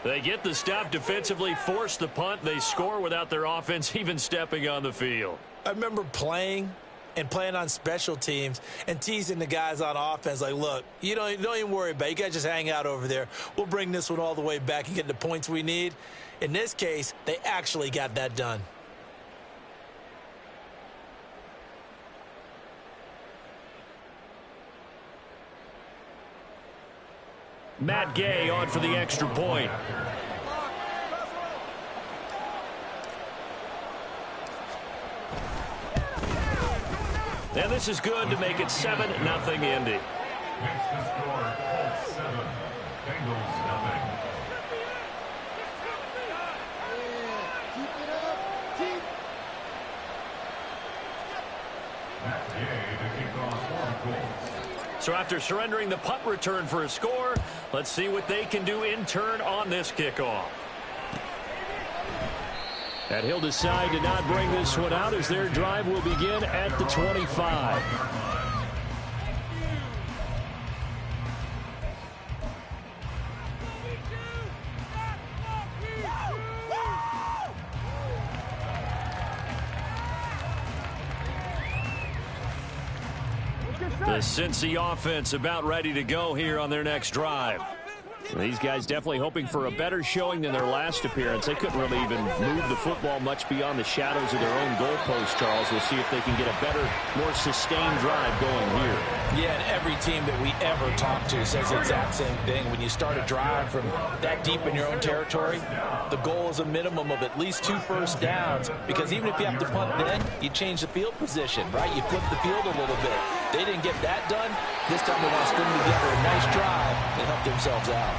They get the stop defensively, force the punt. They score without their offense even stepping on the field. I remember playing on special teams and teasing the guys on offense like, look, you don't even worry about it. You guys just hang out over there. We'll bring this one all the way back and get the points we need. In this case, they actually got that done. Matt Gay on for the extra point. And this is good to make it 7-0 Indy. Makes the score 7. Bengals nothing. Matt Gay to kick off for the Colts. So after surrendering the punt return for a score, let's see what they can do in turn on this kickoff. And he'll decide to not bring this one out as their drive will begin at the 25. The Cincy offense about ready to go here on their next drive. These guys definitely hoping for a better showing than their last appearance. They couldn't really even move the football much beyond the shadows of their own goalpost, Charles. We'll see if they can get a better, more sustained drive going here. Yeah, and every team that we ever talk to says the exact same thing. When you start a drive from that deep in your own territory, the goal is a minimum of at least 2 first downs, because even if you have to punt then, you change the field position, right? You flip the field a little bit. They didn't get that done. This time they want to string together a nice drive and help themselves out.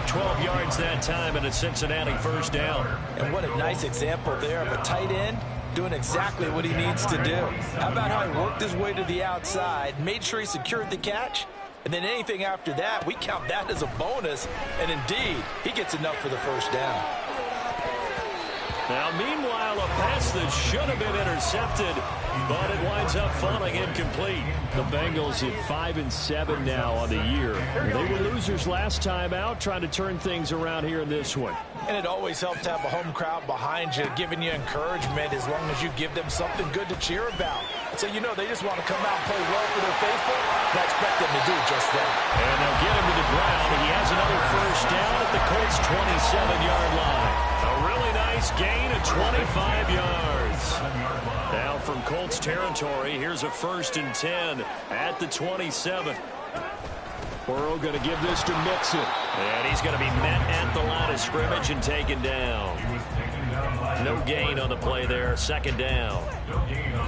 12 yards that time and a Cincinnati first down. And what a nice example there of a tight end doing exactly what he needs to do. How about how he worked his way to the outside, made sure he secured the catch, and then anything after that, we count that as a bonus. And indeed, he gets enough for the first down. Now, meanwhile, a pass that should have been intercepted, but it winds up falling incomplete. The Bengals at 5-7 now on the year. They were losers last time out, trying to turn things around here in this one. And it always helps to have a home crowd behind you, giving you encouragement as long as you give them something good to cheer about. So, you know, they just want to come out and play well for their faithful, and I expect them to do just that. And they'll get him to the ground. He has another first down at the Colts' 27-yard line. A really nice gain of 25 yards. Now from Colts territory, here's a 1st and 10 at the 27. Burrow going to give this to Mixon. And he's going to be met at the line of scrimmage and taken down. No gain on the play there. 2nd down.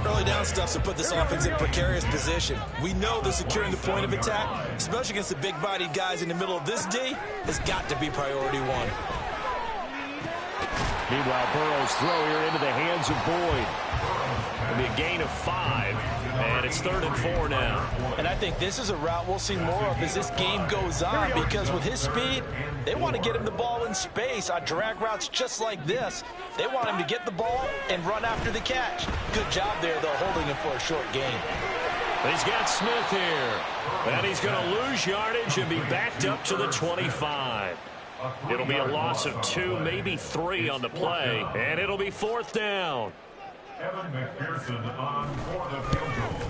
Early down stuff to put this offense in precarious position. We know they're securing the point of attack, especially against the big-bodied guys in the middle of this D, has got to be priority 1. Meanwhile, Burrow's throw here into the hands of Boyd. It'll be a gain of 5, and it's 3rd and 4 now. And I think this is a route we'll see more of as this game goes on, because with his speed, they want to get him the ball in space on drag routes just like this. They want him to get the ball and run after the catch. Good job there, though, holding him for a short gain. He's got Smith here, and he's going to lose yardage and be backed up to the 25. It'll be a loss of 2, maybe 3 on the play, and it'll be 4th down. Evan McPherson on for the field goal.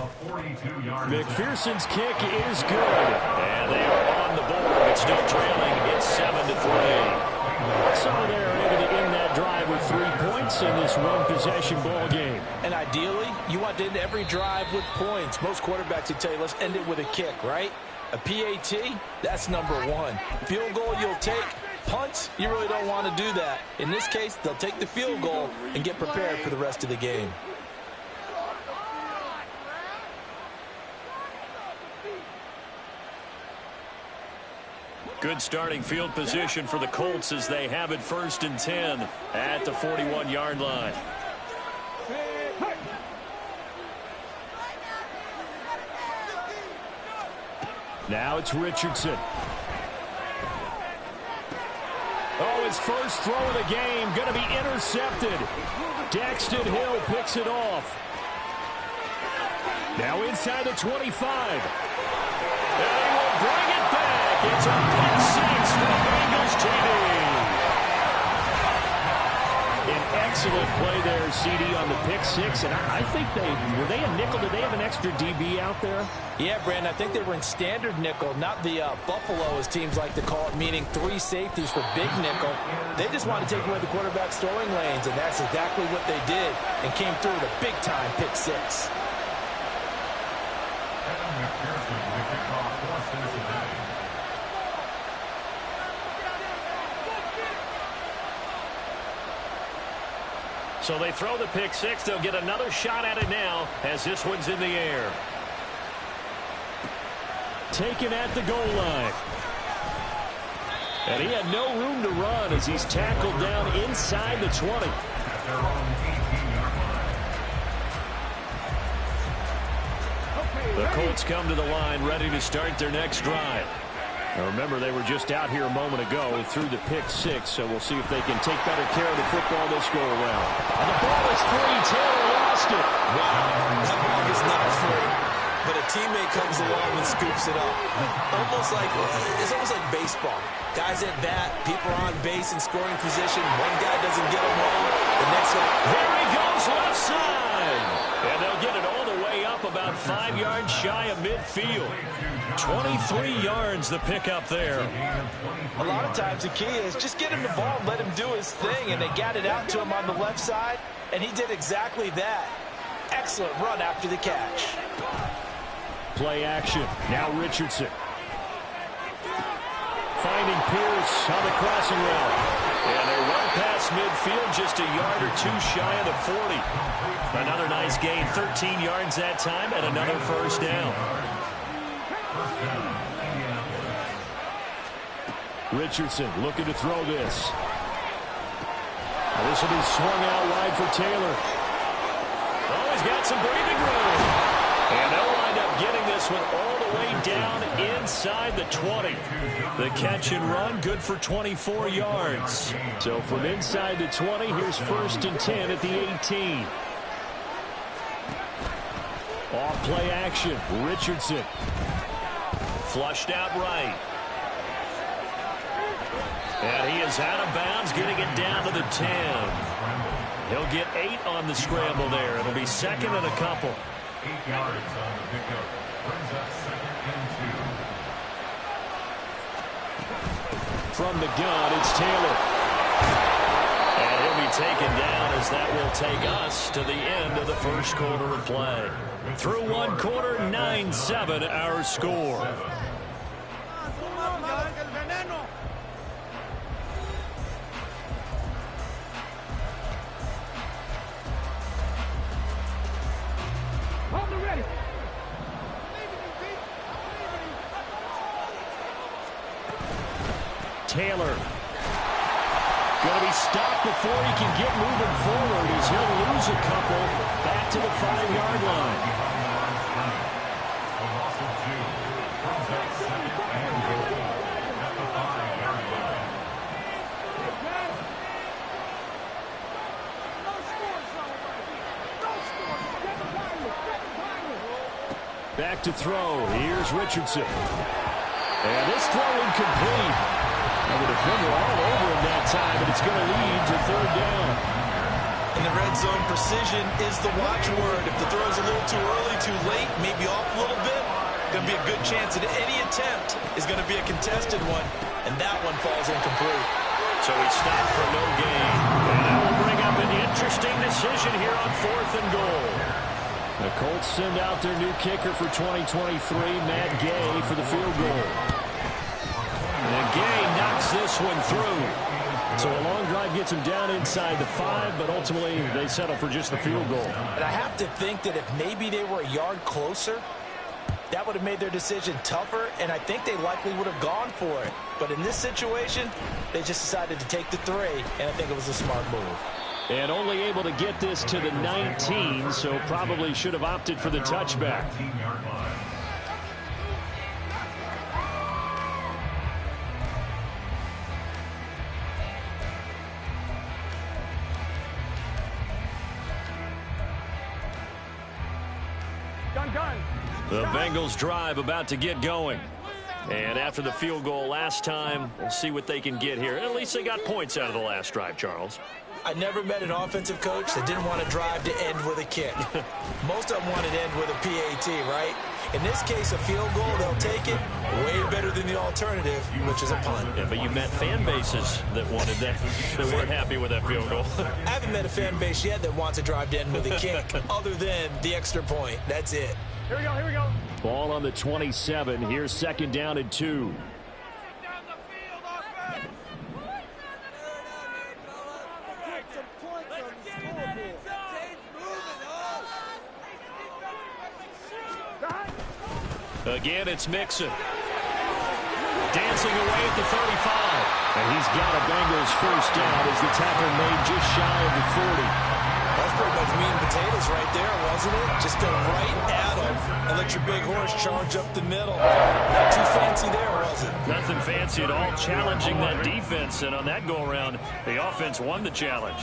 A 42-yard McPherson's kick is good, and they are on the board, but still trailing. It's 7-3. So they're able to end that drive with 3 points in this one-possession ball game. And ideally, you want to end every drive with points. Most quarterbacks would tell you, let's end it with a kick, right? A PAT, that's number 1. Field goal you'll take. Punts, you really don't want to do that. In this case, they'll take the field goal and get prepared for the rest of the game. Good starting field position for the Colts as they have it 1st and 10 at the 41-yard line. Now it's Richardson. Oh, his first throw of the game going to be intercepted. Daxton Hill picks it off. Now inside the 25. And he will bring it back. It's a pick 6 for the Bengals. Excellent play there, CD, on the pick six. And I think were they a nickel? Did they have an extra DB out there? Yeah, Brandon, I think they were in standard nickel, not the Buffalo, as teams like to call it, meaning 3 safeties for big nickel. They just wanted to take away the quarterback's throwing lanes, and that's exactly what they did, and came through with a big-time pick six. So they throw the pick six. They'll get another shot at it now as this one's in the air. Taken at the goal line. And he had no room to run as he's tackled down inside the 20. The Colts come to the line ready to start their next drive. Now remember, they were just out here a moment ago through the pick six, so we'll see if they can take better care of the football this go around. And the ball is free. Taylor lost it. Wow, that ball is not free, but a teammate comes along and scoops it up. It's almost like baseball. Guys at bat, people are on base in scoring position. One guy doesn't get them wrong. The next guy, there he goes, left side. And they'll get it all the way up about 5 yards shy of midfield. 23 yards the pickup there. A lot of times the key is just get him the ball and let him do his thing, and they got it out to him on the left side, and he did exactly that. Excellent run after the catch. Play action. Now Richardson. Finding Pierce on the crossing route. And they're well past midfield, just a yard or two shy of the 40. Another nice gain, 13 yards that time, and another first down. Richardson looking to throw this. This will be swung out wide for Taylor. Oh, he's got some breathing room. And they'll wind up getting this one all the way down inside the 20. The catch and run, good for 24 yards. So from inside the 20, here's 1st and 10 at the 18. Off play action, Richardson. Flushed out right. And he is out of bounds, getting it down to the 10. He'll get 8 on the scramble there. It'll be second and a couple. 8 yards on the pickup. Brings up 2nd and 2. From the gun, it's Taylor. And he'll be taken down as that will take us to the end of the first quarter of play. Through one quarter, 9-7 our score. Taylor going to be stopped before he can get moving forward as he'll lose a couple back to the 5-yard line. Back to throw. Here's Richardson. And this throw incomplete. And the defender all over him that time, but it's going to lead to 3rd down. In the red zone, precision is the watchword. If the throw's a little too early, too late, maybe off a little bit, going to be a good chance that any attempt is going to be a contested one, and that one falls incomplete. So he stopped for no gain. And that will bring up an interesting decision here on 4th and goal. The Colts send out their new kicker for 2023, Matt Gay, for the field goal. And Gay knocks this one through. So a long drive gets him down inside the 5, but ultimately they settle for just the field goal. And I have to think that if maybe they were a yard closer, that would have made their decision tougher, and I think they likely would have gone for it. But in this situation, they just decided to take the 3, and I think it was a smart move. And only able to get this to the 19, so probably should have opted for the touchback. The Bengals drive about to get going. And after the field goal last time, we'll see what they can get here. At least they got points out of the last drive, Charles. I never met an offensive coach that didn't want to drive to end with a kick. Most of them wanted to end with a PAT, right? In this case, a field goal, they'll take it way better than the alternative, which is a punt. Yeah, but you met fan bases that wanted that, that weren't happy with that field goal. I haven't met a fan base yet that wants to drive to end with a kick, other than the extra point. That's it. Here we go, here we go. Ball on the 27. Here's second down and 2. Again, it's Mixon. Dancing away at the 35. And he's got a Bengals first down as the tackle made just shy of the 40. That's pretty much meat and potatoes right there, wasn't it? Just go right at him and let your big horse charge up the middle. Not too fancy there, was it? Nothing fancy at all, challenging that defense. And on that go-around, the offense won the challenge.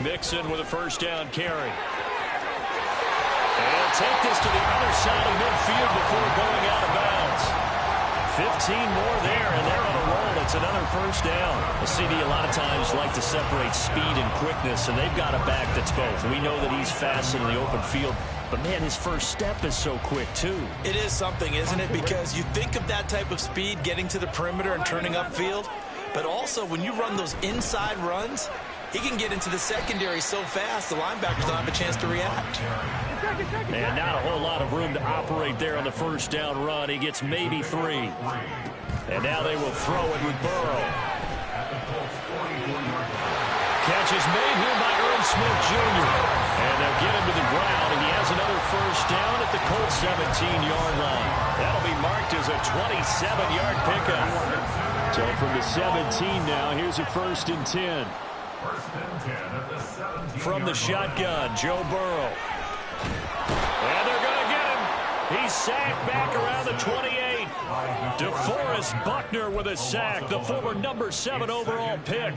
Mixon with a first down carry. And take this to the other side of midfield before going out of bounds. 15 more there, and they're on a roll. It's another first down. A CD a lot of times like to separate speed and quickness, and they've got a back that's both. We know that he's fast in the open field, but, man, his first step is so quick, too. It is something, isn't it? Because you think of that type of speed getting to the perimeter and turning upfield, but also when you run those inside runs, he can get into the secondary so fast the linebackers don't have a chance to react. And not a whole lot of room to operate there on the first down run. He gets maybe 3. And now they will throw it with Burrow. Catch is made here by Irv Smith Jr. And they'll get him to the ground, and he has another first down at the Colts 17-yard line. That'll be marked as a 27-yard pickup. So from the 17 now, here's a 1st and 10. From the shotgun, Joe Burrow. And they're going to get him. He's sacked back around the 28. DeForest Buckner with a sack, the former number 7 overall pick.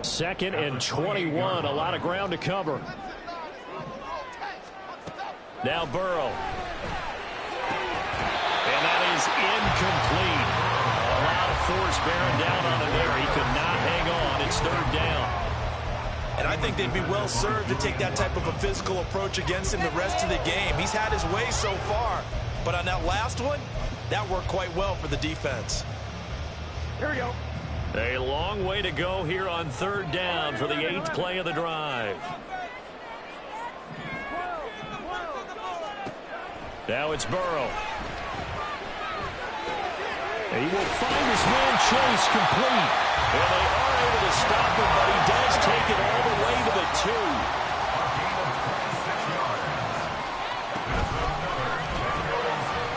2nd and 21, a lot of ground to cover. Now Burrow. And that is incomplete. A lot of force bearing down on him there. He could not hang on. It's 3rd down. And I think they'd be well served to take that type of a physical approach against him the rest of the game. He's had his way so far, but on that last one, that worked quite well for the defense. Here we go. A long way to go here on 3rd down for the 8th play of the drive. Now it's Burrow. He will find his man Chase complete. And they are able to stop him, but he does take it all the way to the 2.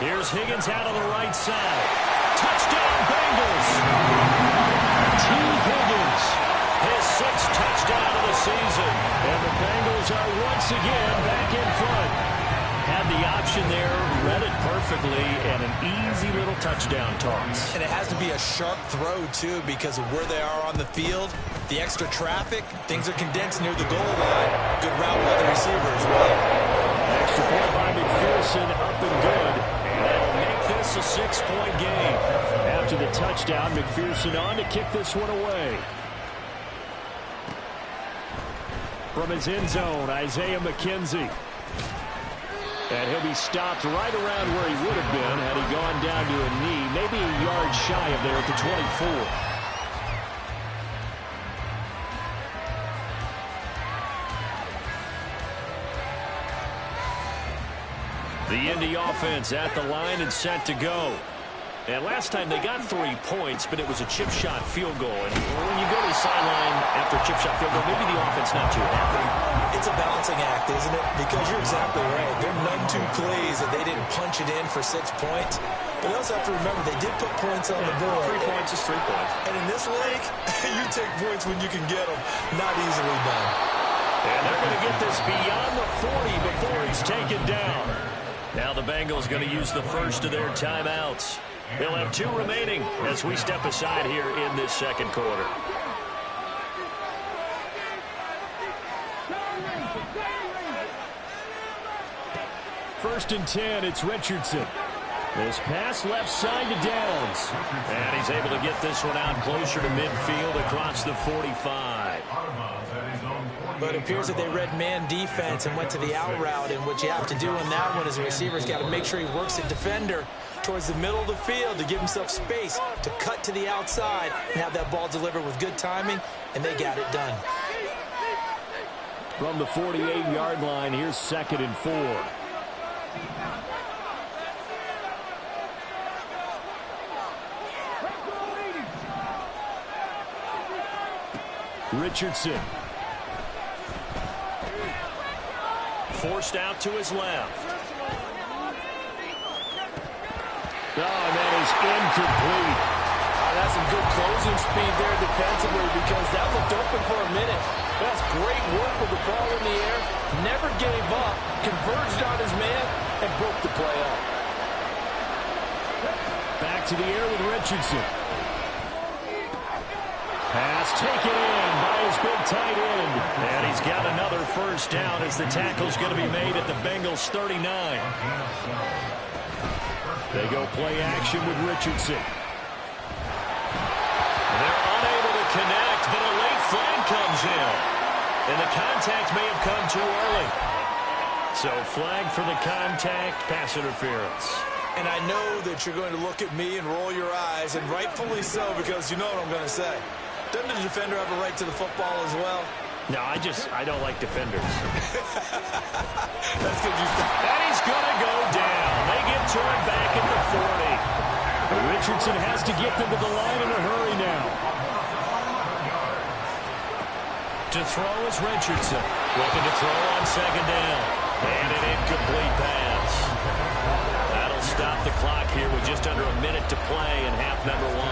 Here's Higgins out on the right side. Touchdown, Bengals. T. Higgins, his 6th touchdown of the season. And the Bengals are once again back in front. Had the option there, read it perfectly, and an easy little touchdown toss. And it has to be a sharp throw, too, because of where they are on the field. The extra traffic, things are condensed near the goal line. Good route by the receiver as well. Extra point by McPherson, up and good. And that'll make this a 6-point game. After the touchdown, McPherson on to kick this one away. From his end zone, Isaiah McKenzie. And he'll be stopped right around where he would have been had he gone down to a knee, maybe a yard shy of there at the 24. The Indy offense at the line and set to go. And last time they got 3 points, but it was a chip shot field goal. And when you go to the sideline after a chip shot field goal, maybe the offense not too happy. It's a balancing act, isn't it? Because you're exactly right. There are none too pleased that they didn't punch it in for 6 points. But you also have to remember they did put points on the board. 3 points is 3 points. And in this league, you take points when you can get them. Not easily done. And they're going to get this beyond the 40 before he's taken down. Now the Bengals going to use the first of their timeouts. They'll have 2 remaining as we step aside here in this 2nd quarter. First and 10, it's Richardson. This pass left side to Downs. And he's able to get this one out closer to midfield across the 45. But it appears that they read man defense and went to the out route. And what you have to do in that one is the receiver's got to make sure he works the defender towards the middle of the field to give himself space to cut to the outside and have that ball delivered with good timing, and they got it done. From the 48-yard line, here's 2nd and 4. Richardson. Forced out to his left. Oh, and that is incomplete. That's some good closing speed there defensively because that looked open for a minute. That's great work with the ball in the air. Never gave up, converged on his man, and broke the play up. Back to the air with Richardson. Pass taken in by his big tight end. And he's got another first down as the tackle's going to be made at the Bengals 39. They go play action with Richardson. They're unable to connect, but a late flag comes in. And the contact may have come too early. So flag for the contact, pass interference. And I know that you're going to look at me and roll your eyes, and rightfully so, because you know what I'm going to say. Doesn't the defender have a right to the football as well? No, I don't like defenders. That's good. And he's going to go down. They get to him back at the 40. Richardson has to get them to the line in a hurry now. To throw is Richardson. Looking to throw on 2nd down. And an incomplete pass. That'll stop the clock here with just under a minute to play in half number 1.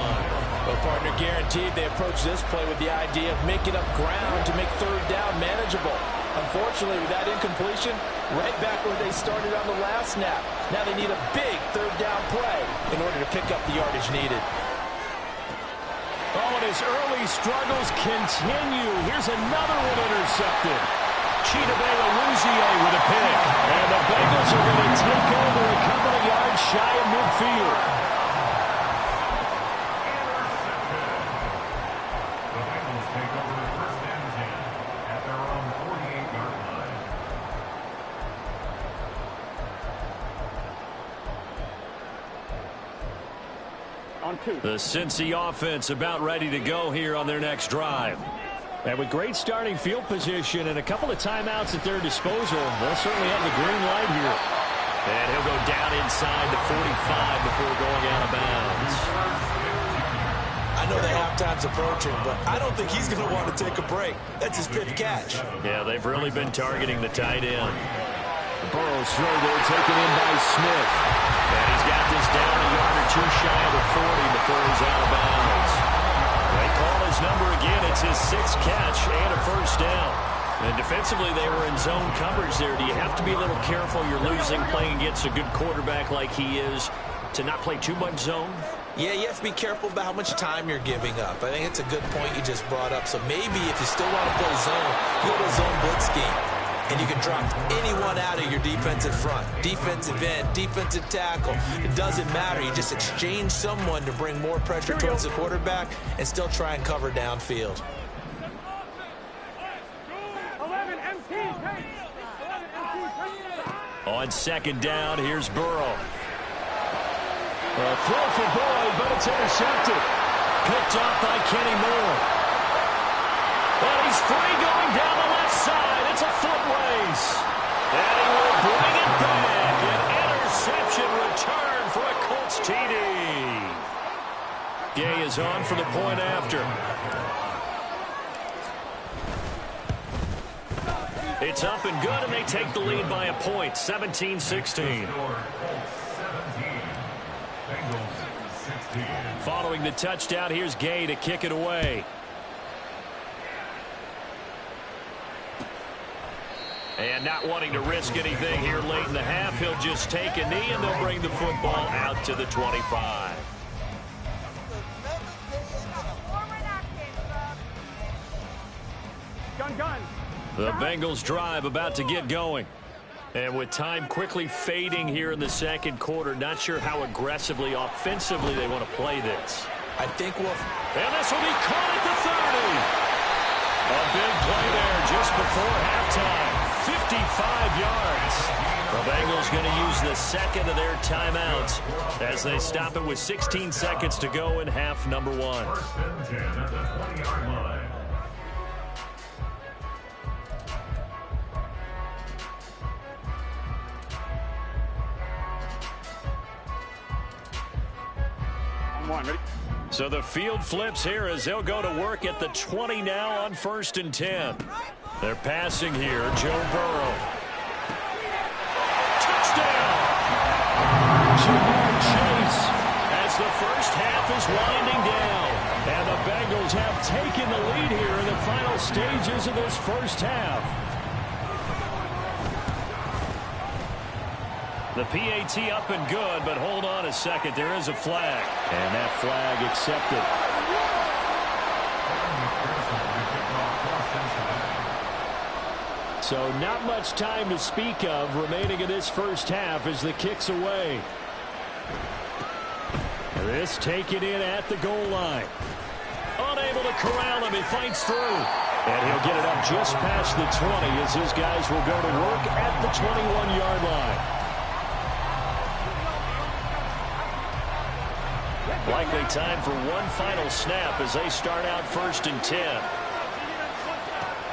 Well, partner, guaranteed they approach this play with the idea of making up ground to make 3rd down manageable. Unfortunately, with that incompletion, right back where they started on the last snap. Now they need a big 3rd down play in order to pick up the yardage needed. Oh, and his early struggles continue. Here's another one intercepted. Chidobe Awuzie with a pick. And the Bengals are going to take over a couple of yards shy of midfield. The Cincy offense about ready to go here on their next drive. And with great starting field position and a couple of timeouts at their disposal, they'll certainly have the green light here. And he'll go down inside the 45 before going out of bounds. I know the halftime's approaching, but I don't think he's going to want to take a break. That's his 5th catch. Yeah, they've really been targeting the tight end. Burrow's throw there taken in by Smith. And he's got this down a yard or 2 shy of the 40 before he's out of bounds. They call his number again. It's his 6th catch and a first down. And defensively, they were in zone coverage there. Do you have to be a little careful? You're losing playing against a good quarterback like he is to not play too much zone? Yeah, you have to be careful about how much time you're giving up. I think it's a good point you just brought up. So maybe if you still want to play zone, go to a zone blitz scheme. And you can drop anyone out of your defensive front. Defensive end, defensive tackle. It doesn't matter. You just exchange someone to bring more pressure towards the quarterback and still try and cover downfield. 11 MT. On 2nd down, here's Burrow. A throw for Boyd, but it's intercepted. Picked off by Kenny Moore. And he's free going down the left side. It's a foot race. And he will bring it back. An interception return for a Colts TD. Gay is on for the point after. It's up and good, and they take the lead by a point, 17-16. Following the touchdown, here's Gay to kick it away. And not wanting to risk anything here late in the half, he'll just take a knee, and they'll bring the football out to the 25. Gun. The Bengals drive about to get going. And with time quickly fading here in the second quarter, not sure how aggressively, offensively they want to play this. I think we'll... And this will be caught at the 30. A big play there just before halftime. 55 yards. The Bengals going to use the second of their timeouts as they stop it with 16 seconds to go in half number 1. First and 10 at the 20-yard line. So the field flips here as they'll go to work at the 20 now on 1st and 10. They're passing here. Joe Burrow. Touchdown! Jamar Chase as the first half is winding down. And the Bengals have taken the lead here in the final stages of this first half. The PAT up and good, but hold on a second. There is a flag. And that flag accepted. So not much time to speak of remaining in this first half as the kick's away. This taken in at the goal line. Unable to corral him. He fights through. And he'll get it up just past the 20 as his guys will go to work at the 21-yard line. Likely time for one final snap as they start out 1st and 10.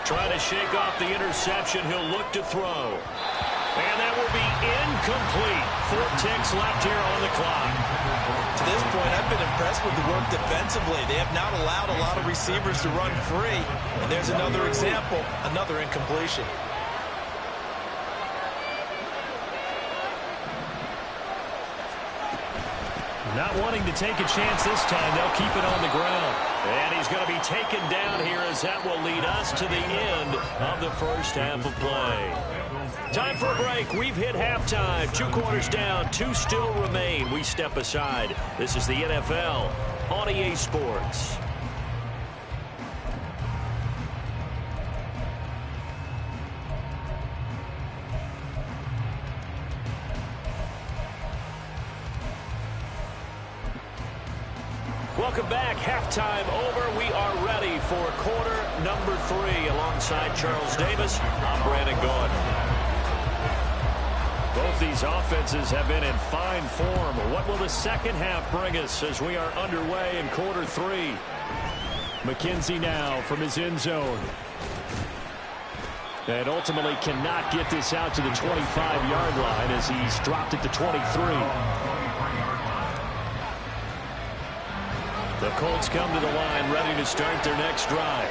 Trying to shake off the interception. He'll look to throw. And that will be incomplete. 4 ticks left here on the clock. To this point, I've been impressed with the work defensively. They have not allowed a lot of receivers to run free. And there's another example, another incompletion. Not wanting to take a chance this time. They'll keep it on the ground. And he's going to be taken down here as that will lead us to the end of the first half of play. Time for a break. We've hit halftime. 2 quarters down. 2 still remain. We step aside. This is the NFL on EA Sports. Welcome back. Halftime over. We are ready for quarter number 3. Alongside Charles Davis, I'm Brandon Gaudin. Both these offenses have been in fine form. What will the second half bring us as we are underway in quarter 3? McKenzie now from his end zone. And ultimately cannot get this out to the 25-yard line as he's dropped it to 23. The Colts come to the line ready to start their next drive.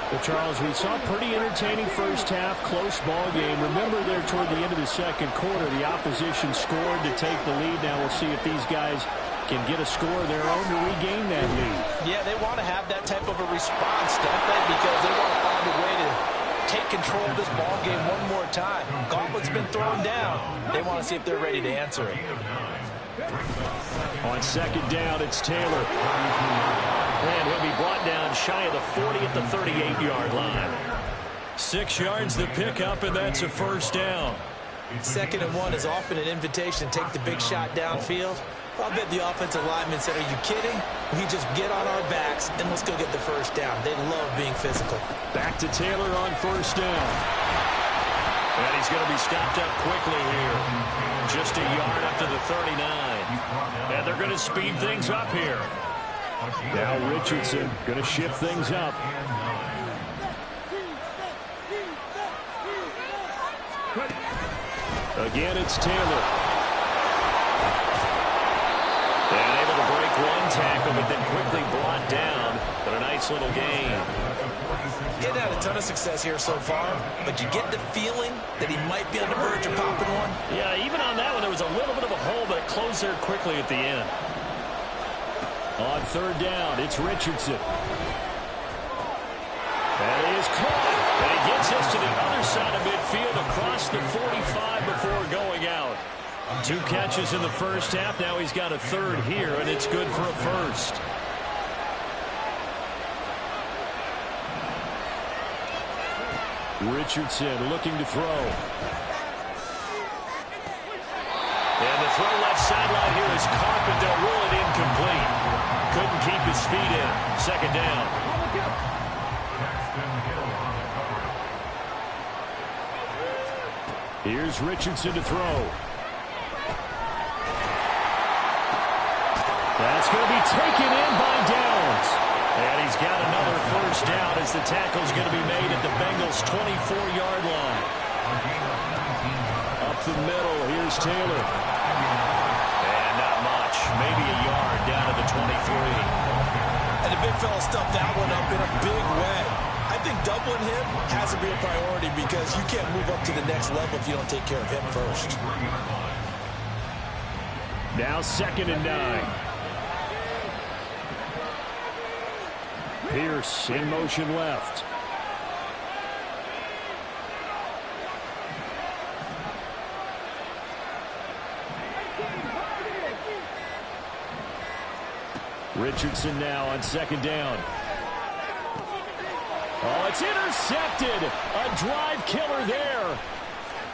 Well, Charles, we saw a pretty entertaining first half, close ball game. Remember there toward the end of the second quarter, the opposition scored to take the lead. Now we'll see if these guys can get a score of their own to regain that lead. Yeah, they want to have that type of a response, don't they? Because they want to find a way to take control of this ball game one more time. Gauntlet's been thrown down. They want to see if they're ready to answer it. On second down, it's Taylor. And he'll be brought down shy of the 40 at the 38-yard line. 6 yards the pickup, and that's a first down. 2nd and 1 is often an invitation to take the big shot downfield. I'll bet the offensive lineman said, are you kidding? We just get on our backs, and let's go get the first down. They love being physical. Back to Taylor on first down. And he's going to be stopped up quickly here. Just a yard up to the 39. And they're going to speed things up here. Now Richardson going to shift things up. Again, it's Taylor. And able to break one tackle, but then quickly brought down. But a nice little gain. Getting had a ton of success here so far, but you get the feeling that he might be on the verge of popping one. Yeah, even on that one, there was a little bit of a hole, but it closed there quickly at the end. On third down, it's Richardson. And he is caught. And he gets us to the other side of midfield across the 45 before going out. 2 catches in the first half. Now he's got a third here, and it's good for a first. Richardson looking to throw. throw left sideline here is caught, but they'll rule it incomplete. Couldn't keep his feet in. Second down. Here's Richardson to throw. That's going to be taken in by Downs. And he's got another first down as the tackle's going to be made at the Bengals' 24-yard line. Up the middle, here's Taylor. And not much. Maybe a yard down to the 23. And the big fella stuffed that one up in a big way. I think doubling him has to be a priority because you can't move up to the next level if you don't take care of him first. Now 2nd and 9. Pierce in motion left. Richardson now on 2nd down. Oh, it's intercepted. A drive killer there.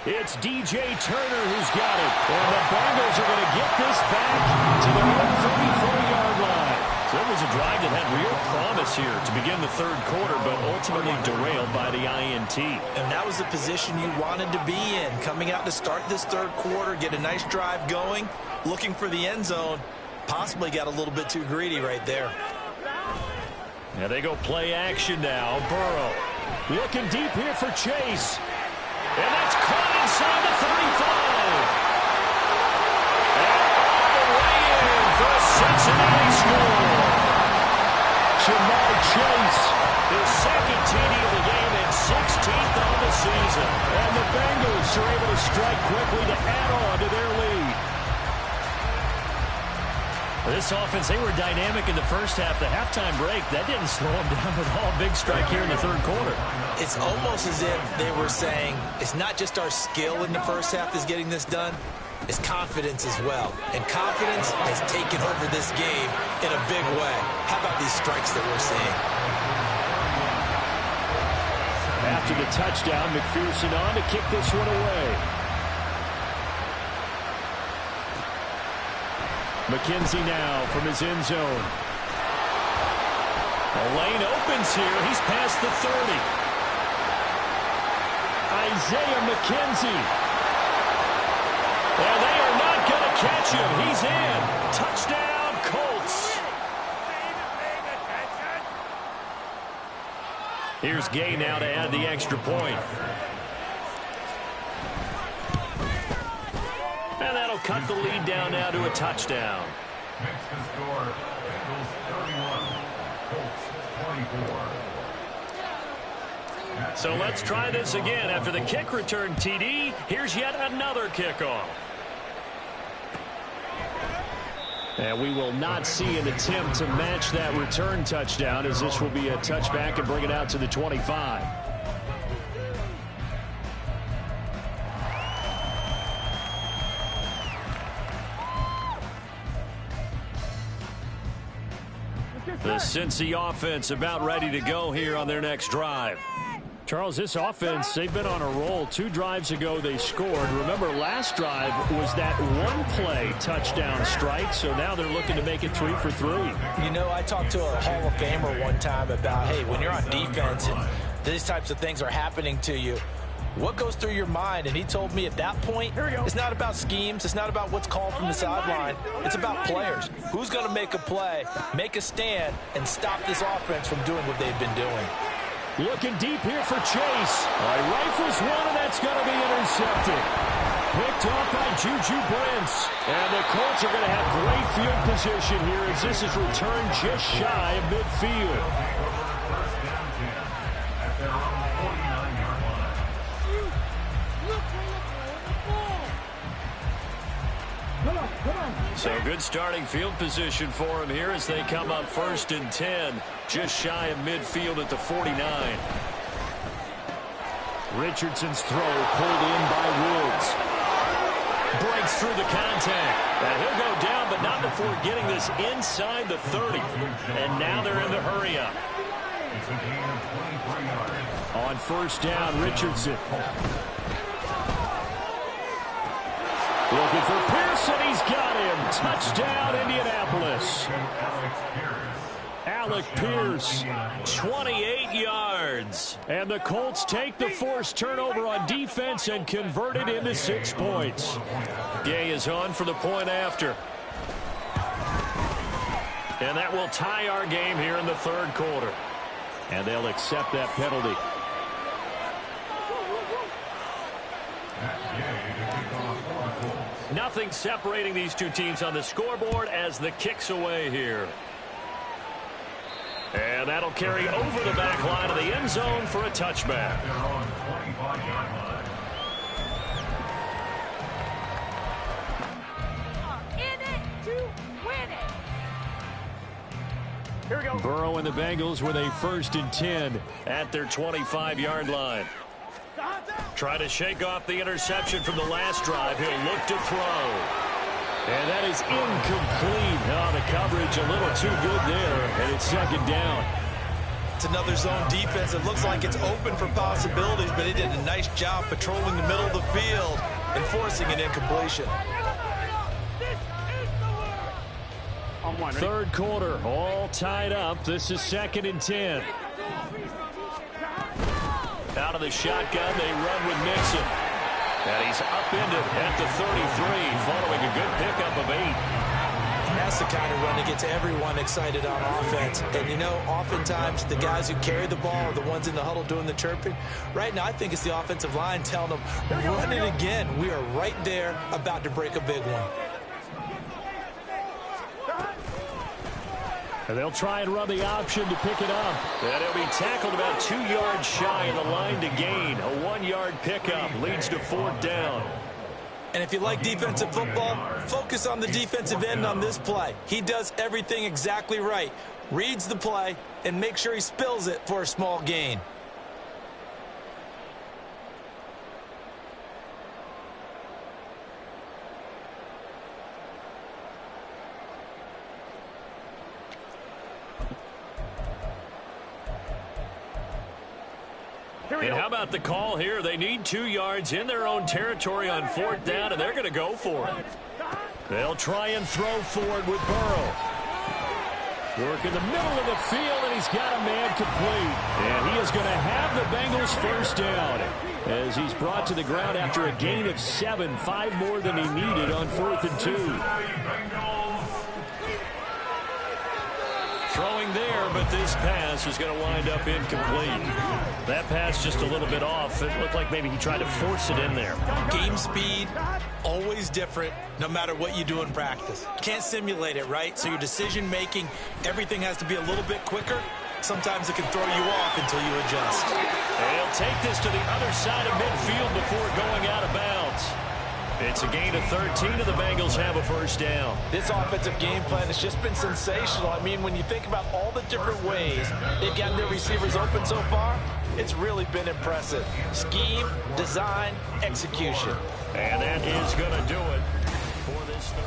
It's DJ Turner who's got it. And the Bengals are going to get this back to their own 34-yard line. So it was a drive that had real promise here to begin the third quarter, but ultimately derailed by the INT. And that was the position you wanted to be in. Coming out to start this third quarter, get a nice drive going, looking for the end zone. Possibly got a little bit too greedy right there. Now they go play action now. Burrow looking deep here for Chase. And that's caught inside the 35. And all the way in for a Cincinnati score. Jamar Chase, his 2nd TD of the game and 16th on the season. And the Bengals are able to strike quickly to add on to their lead. This offense, they were dynamic in the first half. The halftime break, that didn't slow them down at all. Big strike here in the third quarter. It's almost as if they were saying, it's not just our skill in the first half that's getting this done, it's confidence as well. And confidence has taken over this game in a big way. How about these strikes that we're seeing? After the touchdown, McPherson on to kick this one away. McKenzie now from his end zone. The lane opens here. He's past the 30. Isaiah McKenzie. And they are not going to catch him. He's in. Touchdown, Colts. Here's Gay now to add the extra point. And that'll cut the lead down now to a touchdown. Makes the score Bengals 31, Colts 24. So let's try this again. After the kick return TD, here's yet another kickoff. And we will not see an attempt to match that return touchdown, as this will be a touchback and bring it out to the 25. The Cincy offense about ready to go here on their next drive. Charles, this offense, they've been on a roll. 2 drives ago, they scored. Remember, last drive was that one-play touchdown strike, so now they're looking to make it 3 for 3. You know, I talked to a Hall of Famer one time about, hey, when you're on defense and these types of things are happening to you, what goes through your mind? And he told me at that point, it's not about schemes. It's not about what's called from the sideline. It's about players. Who's going to make a play, make a stand, and stop this offense from doing what they've been doing? Looking deep here for Chase. Rifles one, and that's going to be intercepted. Picked off by Juju Brents. And the Colts are going to have great field position here as this is returned just shy of midfield. So good starting field position for him here as they come up 1st and 10, just shy of midfield at the 49. Richardson's throw pulled in by Woods. Breaks through the contact. And he'll go down, but not before getting this inside the 30. And now they're in the hurry up. It's a gain of 23 yards. On 1st down, Richardson. Looking for Pearson. He's got him. Touchdown, Indianapolis. Alec Pierce, 28 yards. And the Colts take the forced turnover on defense and convert it into 6 points. Gay is on for the point after. And that will tie our game here in the third quarter. And they'll accept that penalty. Nothing separating these two teams on the scoreboard as the kick's away here. And that'll carry over the back line of the end zone for a touchback. In it to win it. Here we go. Burrow and the Bengals with a 1st and 10 at their 25-yard line. Try to shake off the interception from the last drive. He'll look to throw. And that is incomplete. Oh, the coverage a little too good there, and it's 2nd down. It's another zone defense. It looks like it's open for possibilities, but he did a nice job patrolling the middle of the field and forcing an incompletion. Third quarter, all tied up. This is 2nd and 10. Out of the shotgun, they run with Mixon. And he's upended at the 33, following a good pickup of 8. That's the kind of run that gets everyone excited on offense. And, you know, oftentimes the guys who carry the ball are the ones in the huddle doing the chirping. Right now, I think it's the offensive line telling them, run it again. We are right there about to break a big one. And they'll try and run the option to pick it up. And he'll be tackled about 2 yards shy of the line to gain. A 1-yard pickup leads to 4th down. And if you like defensive football, focus on the defensive end on this play. He does everything exactly right. Reads the play and makes sure he spills it for a small gain. And how about the call here? They need 2 yards in their own territory on 4th down, and they're going to go for it. They'll try and throw forward with Burrow. Work in the middle of the field, and he's got a man complete. And he is going to have the Bengals 1st down as he's brought to the ground after a gain of 7, 5 more than he needed on 4th and 2. Throwing there, but this pass is going to wind up incomplete. That pass just a little bit off. It looked like maybe he tried to force it in there. Game speed, always different, no matter what you do in practice. Can't simulate it, right? So your decision making, everything has to be a little bit quicker. Sometimes it can throw you off until you adjust. And he'll take this to the other side of midfield before going out of bounds. It's a gain of 13, and the Bengals have a 1st down. This offensive game plan has just been sensational. I mean, when you think about all the different ways they've gotten their receivers open so far, it's really been impressive. Scheme, design, execution. And that is going to do it for this third.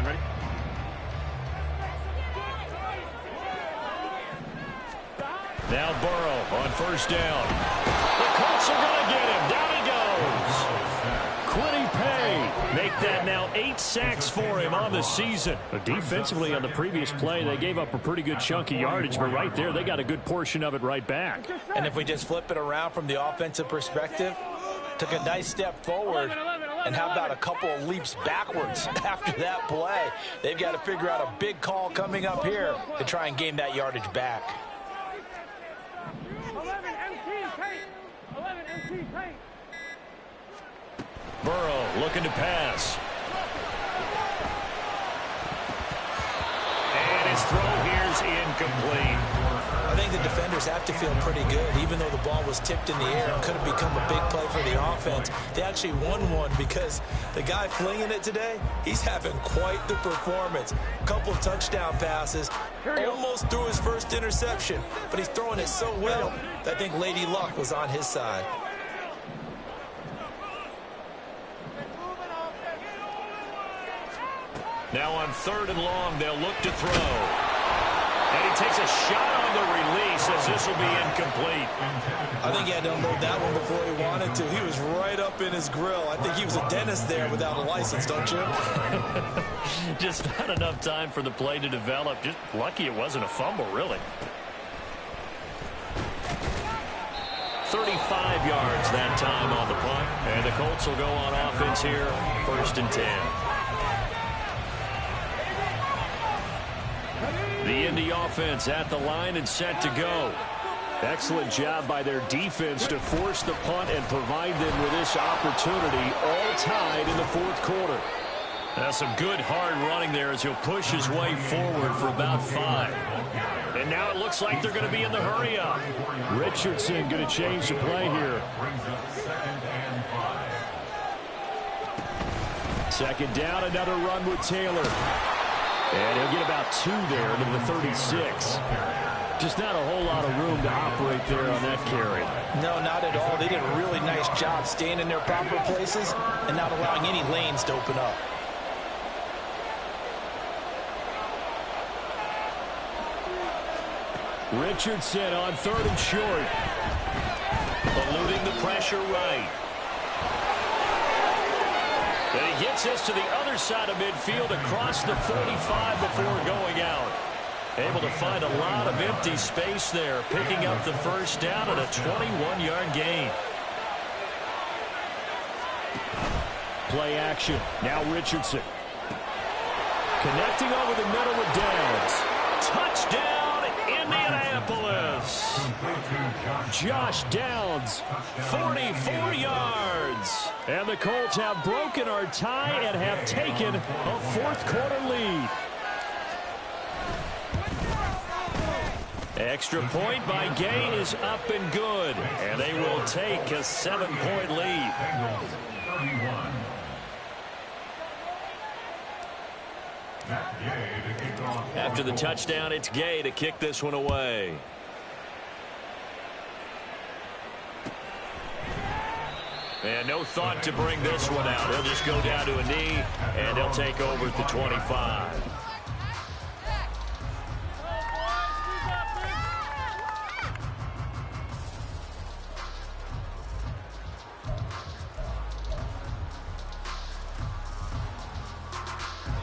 Ready? Now Burrow on 1st down. The Colts are going to get him. Down he goes. Kwity Paye make that now 8 sacks for him on the season. But defensively on the previous play, they gave up a pretty good chunk of yardage, but right there they got a good portion of it right back. And if we just flip it around from the offensive perspective, took a nice step forward, and how about a couple of leaps backwards after that play? They've got to figure out a big call coming up here to try and gain that yardage back. 11 MT tight. 11 MT tight. Burrow looking to pass. And his throw here's incomplete. I think the defenders have to feel pretty good. Even though the ball was tipped in the air and could have become a big play for the offense, they actually won one because the guy flinging it today, he's having quite the performance. A couple of touchdown passes, almost threw his first interception, but he's throwing it so well that I think Lady Luck was on his side. Now on 3rd and long, they'll look to throw. And he takes a shot on the release as this will be incomplete. I think he had to unload that one before he wanted to. He was right up in his grill. I think he was a dentist there without a license, don't you? Just not enough time for the play to develop. Just lucky it wasn't a fumble, really. 35 yards that time on the punt. And the Colts will go on offense here, 1st and 10. The Indy offense at the line and set to go. Excellent job by their defense to force the punt and provide them with this opportunity, all tied in the 4th quarter. That's some good hard running there as he'll push his way forward for about 5. And now it looks like they're going to be in the hurry up. Richardson going to change the play here. 2nd down, another run with Taylor. And he'll get about 2 there into the 36. Just not a whole lot of room to operate there on that carry. No, not at all. They did a really nice job staying in their proper places and not allowing any lanes to open up. Richardson on 3rd and short. Eluding the pressure right. And he gets this to the other side of midfield across the 45 before going out. Able to find a lot of empty space there, picking up the 1st down and a 21-yard gain. Play action. Now Richardson. Connecting over the middle with Downs. Touchdown, Indianapolis. Josh Downs, 44 yards. And the Colts have broken our tie and have taken a 4th quarter lead. Extra point by Gay is up and good. And they will take a 7-point lead. After the touchdown, it's Gay to kick this one away. And no thought to bring this one out. He'll just go down to a knee, and they'll take over at the 25.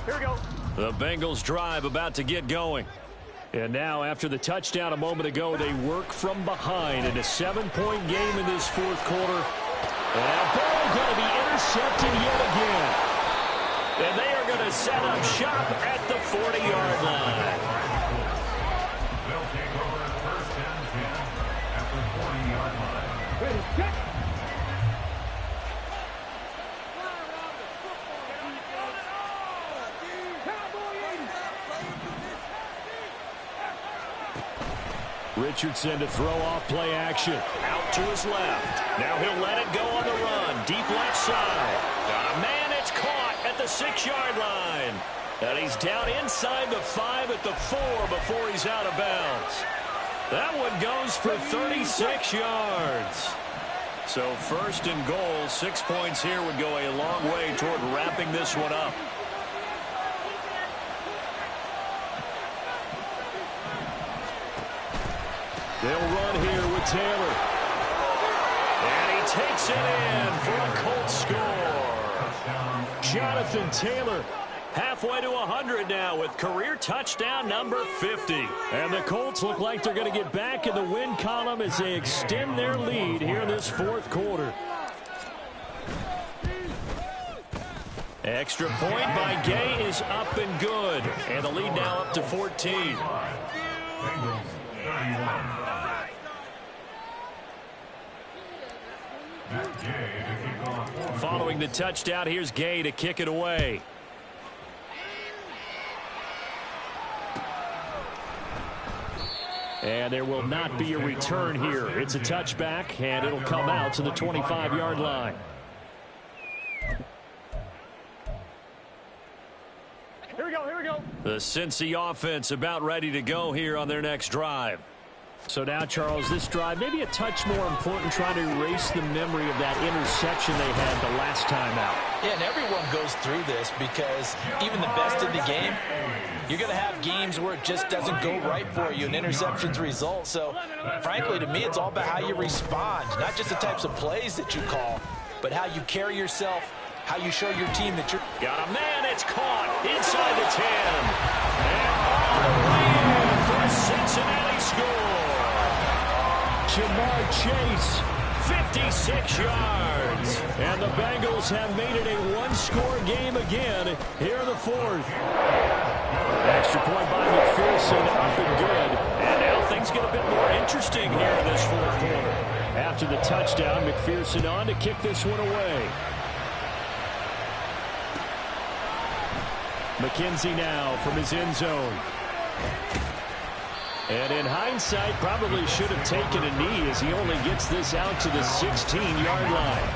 Here we go. The Bengals drive about to get going. And now, after the touchdown a moment ago, they work from behind in a 7-point game in this 4th quarter. And that ball going to be intercepted yet again. And they are going to set up shop at the 40-yard line. They'll take over at 1st and 10 at the 40-yard line. Ready, check. Richardson to throw off play action. Out to his left. Now he'll let it go on the run. Deep left side. Got a man. It's caught at the 6-yard line. And he's down inside the 5 at the 4 before he's out of bounds. That one goes for 36 yards. So 1st and goal. 6 points here would go a long way toward wrapping this one up. They'll run here with Taylor. And he takes it in for a Colts score. Jonathan Taylor halfway to 100 now with career touchdown number 50. And the Colts look like they're going to get back in the win column as they extend their lead here in this 4th quarter. Extra point by Gay is up and good. And the lead now up to 14. Bengals 31. Following the touchdown, here's Gay to kick it away. And there will not be a return here. It's a touchback, and it'll come out to the 25-yard line. Here we go, here we go. The Cincy offense about ready to go here on their next drive. So now, Charles, this drive maybe a touch more important, trying to erase the memory of that interception they had the last time out. Yeah, and everyone goes through this because even the best in the game, you're going to have games where it just doesn't go right for you and interceptions result. So, frankly, to me, it's all about how you respond, not just the types of plays that you call, but how you carry yourself, how you show your team that you're... Got a man, it's caught inside the 10. And all the way in for a Cincinnati score. Jamar Chase, 56 yards. And the Bengals have made it a one-score game again here in the fourth. Extra point by McPherson, up and good. And now things get a bit more interesting here in this fourth quarter. After the touchdown, McPherson on to kick this one away. McKenzie now from his end zone. And in hindsight, probably should have taken a knee as he only gets this out to the 16-yard line.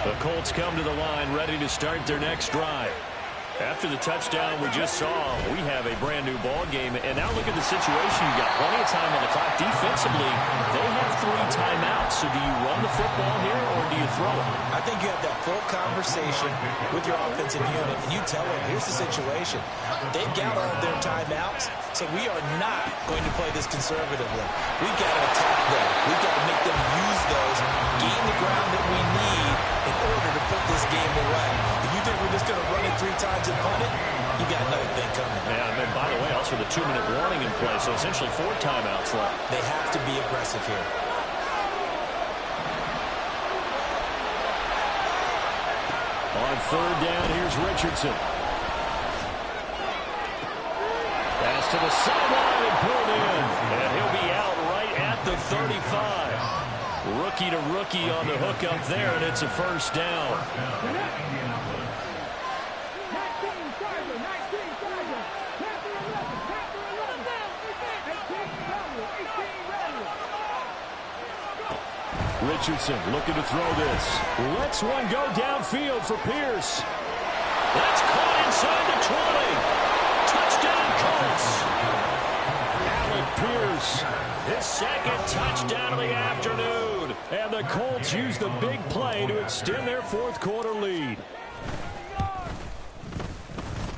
The Colts come to the line ready to start their next drive. After the touchdown we just saw, we have a brand-new ball game. And now look at the situation. You've got plenty of time on the clock. Defensively, they have 3 timeouts. So do you run the football here or do you throw it? I think you have that full conversation with your offensive unit, and you tell them, here's the situation. They've got all their timeouts, so we are not going to play this conservatively. We've got to attack them. We've got to make them use those, gain the ground that we need in order to put this game away. If you think we're just going to run it 3 times and punt it, you got another thing coming. Yeah, and by the way, also the 2-minute warning in play, so essentially 4 timeouts left. They have to be aggressive here. On third down, here's Richardson. Pass to the sideline and pulled in. And he'll be out right at the 35. Rookie to rookie on the hook up there, and it's a first down. Richardson looking to throw this. Lets one go downfield for Pierce. That's caught inside the 20. Touchdown Colts. Alec Pierce, his second touchdown of the afternoon. And the Colts use the big play to extend their fourth quarter lead.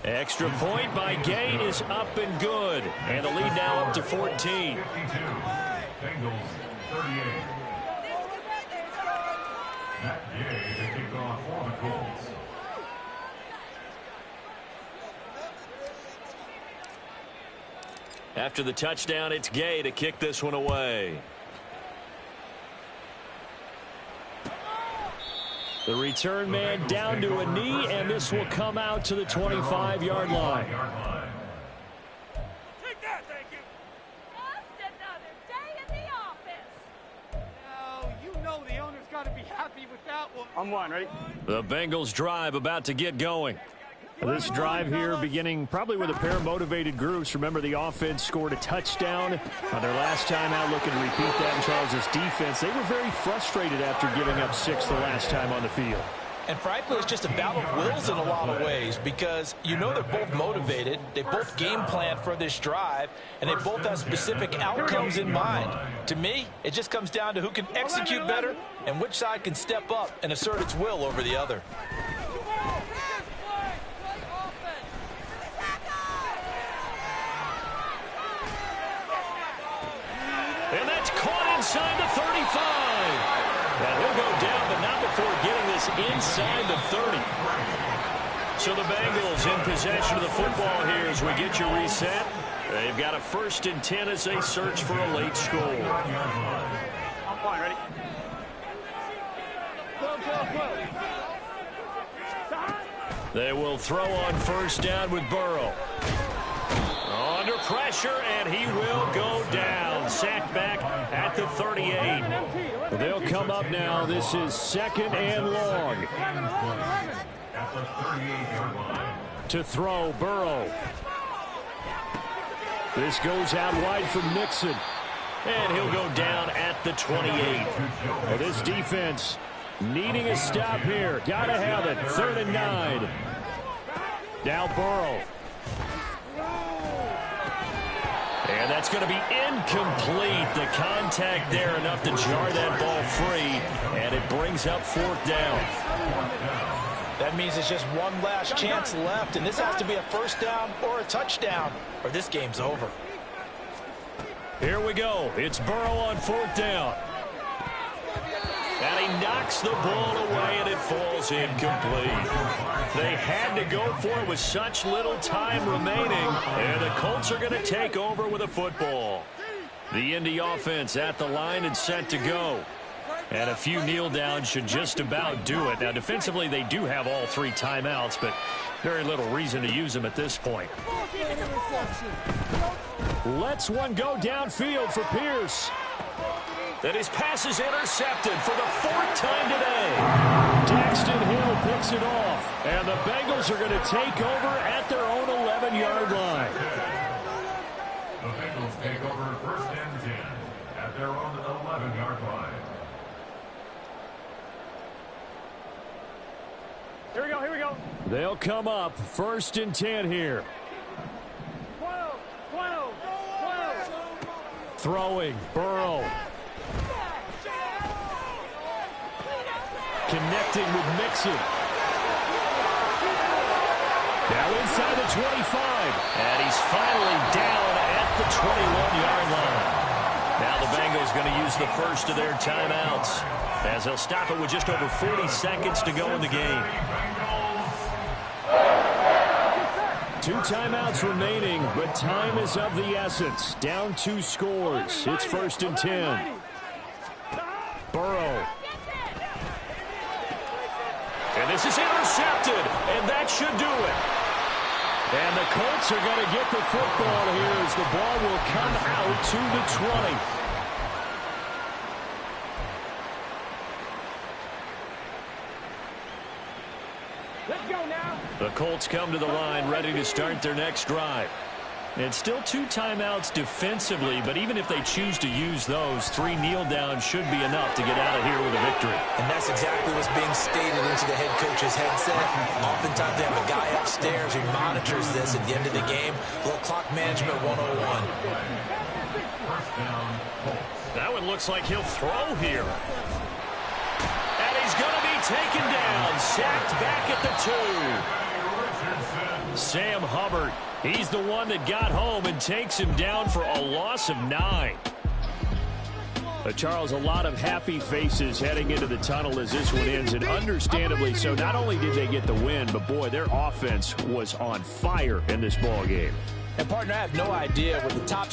Extra point by Gain is up and good. And the lead now up to 14. Bengals 38. Matt Gay to kick off for the Colts. After the touchdown, it's Gay to kick this one away. The return man down to a knee, and this will come out to the 25-yard line. Take that, thank you. Just another day in the office. Now, you know the owner's got to be happy with that one. On one, ready? The Bengals drive about to get going. This drive here beginning probably with a pair of motivated groups. Remember, the offense scored a touchdown on their last time out, looking to repeat that in Charles' defense. They were very frustrated after giving up 6 the last time on the field. And frankly, it's just a battle of wills in a lot of ways because you know they're both motivated, they both game plan for this drive, and they both have specific outcomes in mind. To me, it just comes down to who can execute better and which side can step up and assert its will over the other. And that's caught inside the 35. And he'll go down, but not before getting this inside the 30. So the Bengals in possession of the football here as we get you reset. They've got a 1st and 10 as they search for a late score. I'm fine, ready? They will throw on 1st down with Burrow. Under pressure, and he will go down. Sacked back at the 38. They'll come up now. This is 2nd and long. At the 38-yard line. To throw, Burrow. This goes out wide from Nixon. And he'll go down at the 28. Well, this defense needing a stop here. Gotta have it. 3rd and 9. Now Burrow. And that's going to be incomplete. The contact there enough to jar that ball free, and it brings up 4th down. That means it's just one last chance left, and this has to be a 1st down or a touchdown, or this game's over. Here we go. It's Burrow on 4th down. And he knocks the ball away, and it falls incomplete. They had to go for it with such little time remaining, and the Colts are going to take over with a football. The Indy offense at the line and set to go. And a few kneel downs should just about do it. Now, defensively, they do have all 3 timeouts, but very little reason to use them at this point. Lets one go downfield for Pierce. Then his pass is intercepted for the 4th time today. Daxton Hill picks it off, and the Bengals are going to take over at their own 11-yard line. The Bengals take over 1st and 10 at their own 11-yard line. Here we go, here we go. They'll come up 1st and 10 here. 12. Throwing, Burrow. Connecting with Mixon. Now inside the 25. And he's finally down at the 21-yard line. Now the Bengals going to use the first of their timeouts, as they'll stop it with just over 40 seconds to go in the game. 2 timeouts remaining, but time is of the essence. Down 2 scores. It's 1st and 10. Burrow. And this is intercepted, and that should do it. And the Colts are going to get the football here as the ball will come out to the 20. Let's go now. The Colts come to the line ready to start their next drive. And still 2 timeouts defensively, but even if they choose to use those, 3 kneel downs should be enough to get out of here with a victory. And that's exactly what's being stated into the head coach's headset. Oftentimes they have a guy upstairs who monitors this at the end of the game. Little clock management 101. That one looks like he'll throw here. And he's going to be taken down, sacked back at the 2. Sam Hubbard, he's the one that got home and takes him down for a loss of 9. Charles, a lot of happy faces heading into the tunnel as this one ends, and understandably so. Not only did they get the win, but boy, their offense was on fire in this ball game. And partner, I have no idea what the top